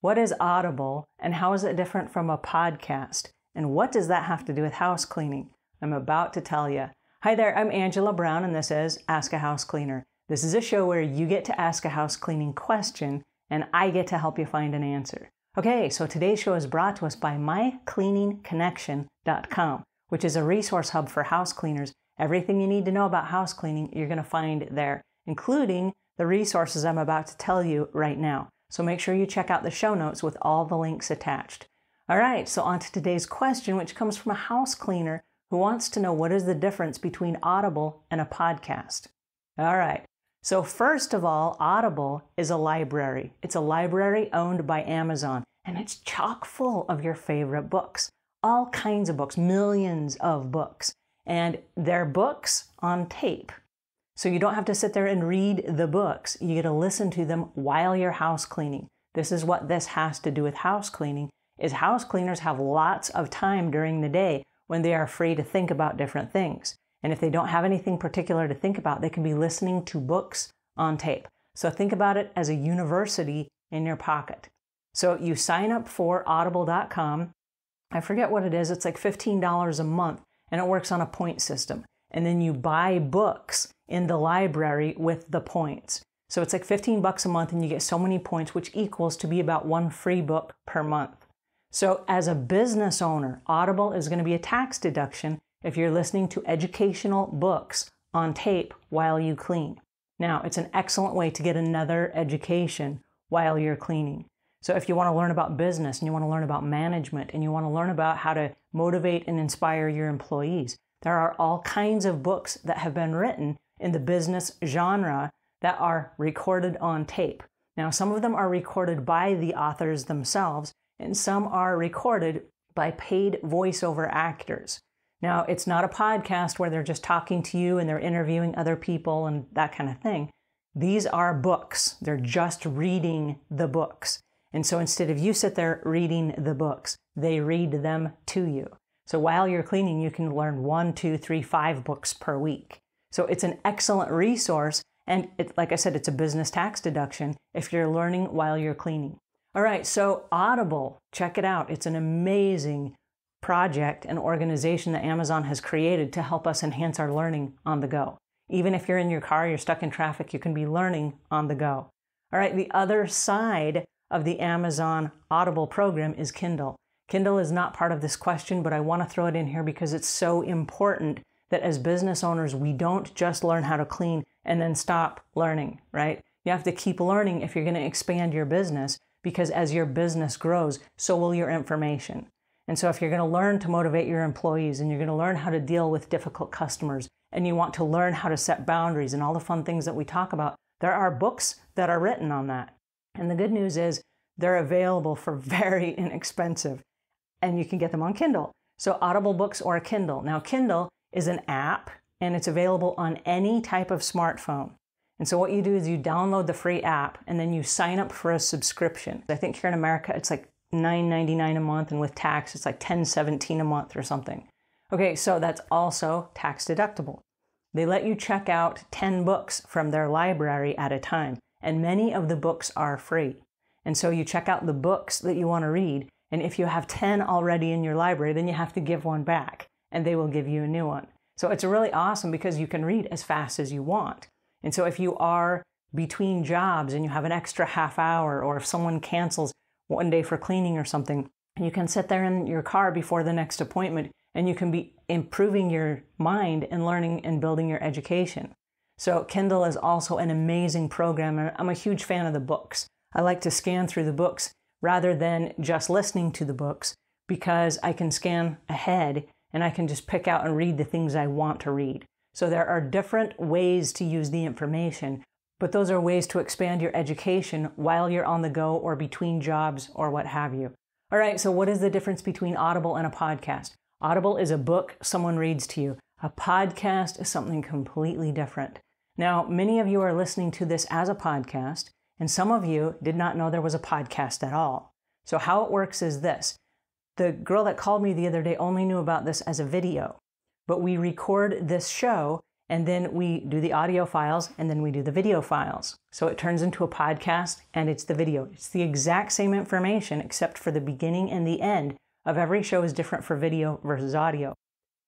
What is Audible and how is it different from a podcast? And what does that have to do with house cleaning? I'm about to tell you. Hi there, I'm Angela Brown and this is Ask a House Cleaner. This is a show where you get to ask a house cleaning question and I get to help you find an answer. Okay, so today's show is brought to us by mycleaningconnection.com, which is a resource hub for house cleaners. Everything you need to know about house cleaning, you're going to find there, including the resources I'm about to tell you right now. So make sure you check out the show notes with all the links attached. All right, so on to today's question, which comes from a house cleaner who wants to know what is the difference between Audible and a podcast. All right, so first of all, Audible is a library. It's a library owned by Amazon, and it's chock full of your favorite books. All kinds of books, millions of books. And they're books on tape. So you don't have to sit there and read the books. You get to listen to them while you're house cleaning. This is what this has to do with house cleaning, is house cleaners have lots of time during the day when they are free to think about different things. And if they don't have anything particular to think about, they can be listening to books on tape. So think about it as a university in your pocket. So you sign up for audible.com. I forget what it is. It's like $15 a month, and it works on a point system. And then you buy books in the library with the points. So it's like $15 a month and you get so many points, which equals to be about one free book per month. So as a business owner, Audible is going to be a tax deduction if you're listening to educational books on tape while you clean. Now, it's an excellent way to get another education while you're cleaning. So if you want to learn about business and you want to learn about management and you want to learn about how to motivate and inspire your employees, there are all kinds of books that have been written in the business genre that are recorded on tape. Now, some of them are recorded by the authors themselves, and some are recorded by paid voiceover actors. Now, it's not a podcast where they're just talking to you and they're interviewing other people and that kind of thing. These are books. They're just reading the books. And so instead of you sit there reading the books, they read them to you. So while you're cleaning, you can learn 1, 2, 3, 5 books per week. So it's an excellent resource. And like I said, it's a business tax deduction if you're learning while you're cleaning. All right, so Audible, check it out. It's an amazing project and organization that Amazon has created to help us enhance our learning on the go. Even if you're in your car, you're stuck in traffic, you can be learning on the go. All right, the other side of the Amazon Audible program is Kindle. Kindle is not part of this question, but I want to throw it in here because it's so important that as business owners, we don't just learn how to clean and then stop learning, right? You have to keep learning if you're going to expand your business, because as your business grows, so will your information. And so if you're going to learn to motivate your employees and you're going to learn how to deal with difficult customers and you want to learn how to set boundaries and all the fun things that we talk about, there are books that are written on that. And the good news is they're available for very inexpensive and you can get them on Kindle. So Audible books or Kindle. Now Kindle is an app and it's available on any type of smartphone. And so what you do is you download the free app and then you sign up for a subscription. I think here in America, it's like $9.99 a month, and with tax, it's like $10.17 a month or something. Okay, so that's also tax deductible. They let you check out 10 books from their library at a time, and many of the books are free. And so you check out the books that you want to read, and if you have 10 already in your library, then you have to give one back, and they will give you a new one. So it's really awesome because you can read as fast as you want. And so if you are between jobs and you have an extra half hour, or if someone cancels one day for cleaning or something, you can sit there in your car before the next appointment and you can be improving your mind and learning and building your education. So Kindle is also an amazing program, and I'm a huge fan of the books. I like to scan through the books rather than just listening to the books because I can scan ahead and I can just pick out and read the things I want to read. So there are different ways to use the information, but those are ways to expand your education while you're on the go or between jobs or what have you. All right, so what is the difference between Audible and a podcast? Audible is a book someone reads to you. A podcast is something completely different. Now, many of you are listening to this as a podcast, and some of you did not know there was a podcast at all. So how it works is this. The girl that called me the other day only knew about this as a video, but we record this show and then we do the audio files, and then we do the video files. So it turns into a podcast, and it's the video. It's the exact same information, except for the beginning and the end of every show is different for video versus audio.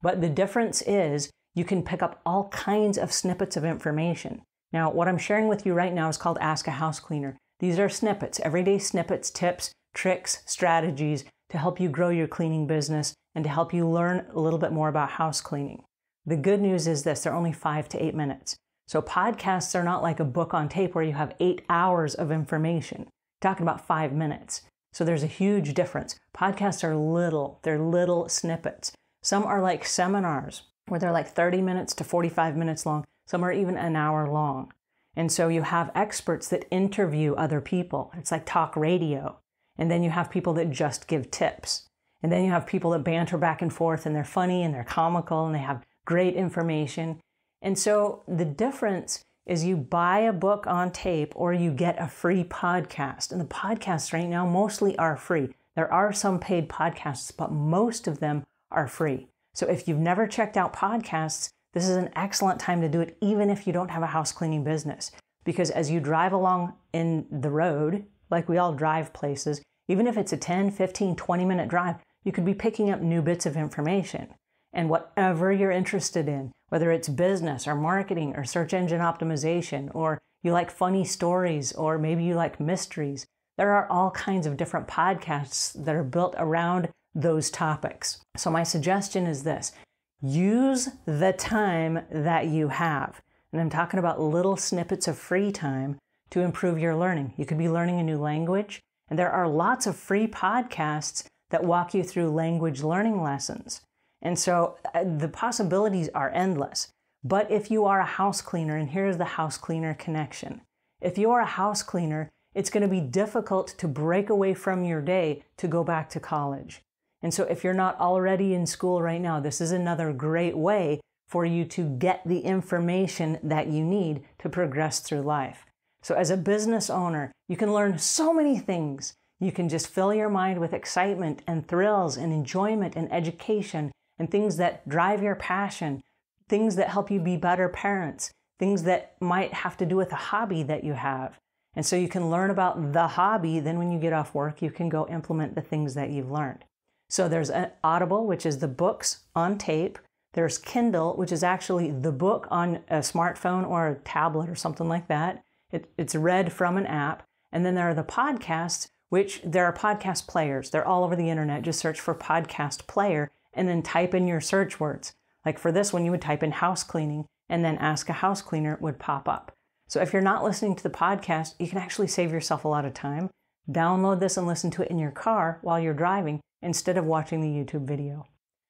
But the difference is you can pick up all kinds of snippets of information. Now, what I'm sharing with you right now is called Ask a House Cleaner. These are snippets, everyday snippets, tips, tricks, strategies to help you grow your cleaning business and to help you learn a little bit more about house cleaning. The good news is this, they're only 5 to 8 minutes. So podcasts are not like a book on tape where you have 8 hours of information. You're talking about 5 minutes. So there's a huge difference. Podcasts are little, they're little snippets. Some are like seminars where they're like 30 minutes to 45 minutes long. Some are even an hour long. And so you have experts that interview other people. It's like talk radio. And then you have people that just give tips. And then you have people that banter back and forth, and they're funny and they're comical and they have great information. And so the difference is you buy a book on tape or you get a free podcast. And the podcasts right now mostly are free. There are some paid podcasts, but most of them are free. So if you've never checked out podcasts, this is an excellent time to do it, even if you don't have a house cleaning business. Because as you drive along in the road, like we all drive places, even if it's a 10, 15, 20-minute drive, you could be picking up new bits of information. And whatever you're interested in, whether it's business or marketing or search engine optimization, or you like funny stories, or maybe you like mysteries, there are all kinds of different podcasts that are built around those topics. So my suggestion is this: use the time that you have. And I'm talking about little snippets of free time to improve your learning. You could be learning a new language, and there are lots of free podcasts that walk you through language learning lessons. And so the possibilities are endless. But if you are a house cleaner, and here's the house cleaner connection. If you are a house cleaner, it's going to be difficult to break away from your day to go back to college. And so if you're not already in school right now, this is another great way for you to get the information that you need to progress through life. So as a business owner, you can learn so many things. You can just fill your mind with excitement and thrills and enjoyment and education and things that drive your passion, things that help you be better parents, things that might have to do with a hobby that you have. And so you can learn about the hobby, then when you get off work, you can go implement the things that you've learned. So there's Audible, which is the books on tape. There's Kindle, which is actually the book on a smartphone or a tablet or something like that. It's read from an app. And then there are the podcasts, which there are podcast players. They're all over the internet. Just search for podcast player and then type in your search words. Like for this one, you would type in house cleaning and then Ask a House Cleaner would pop up. So if you're not listening to the podcast, you can actually save yourself a lot of time. Download this and listen to it in your car while you're driving instead of watching the YouTube video.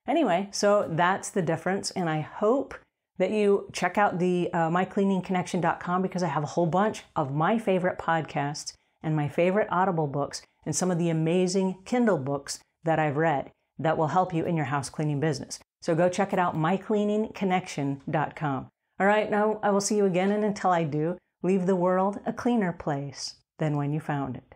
Anyway, so that's the difference. And I hope that you check out the mycleaningconnection.com, because I have a whole bunch of my favorite podcasts and my favorite Audible books and some of the amazing Kindle books that I've read that will help you in your house cleaning business. So go check it out, mycleaningconnection.com. All right, now I will see you again, and until I do, leave the world a cleaner place than when you found it.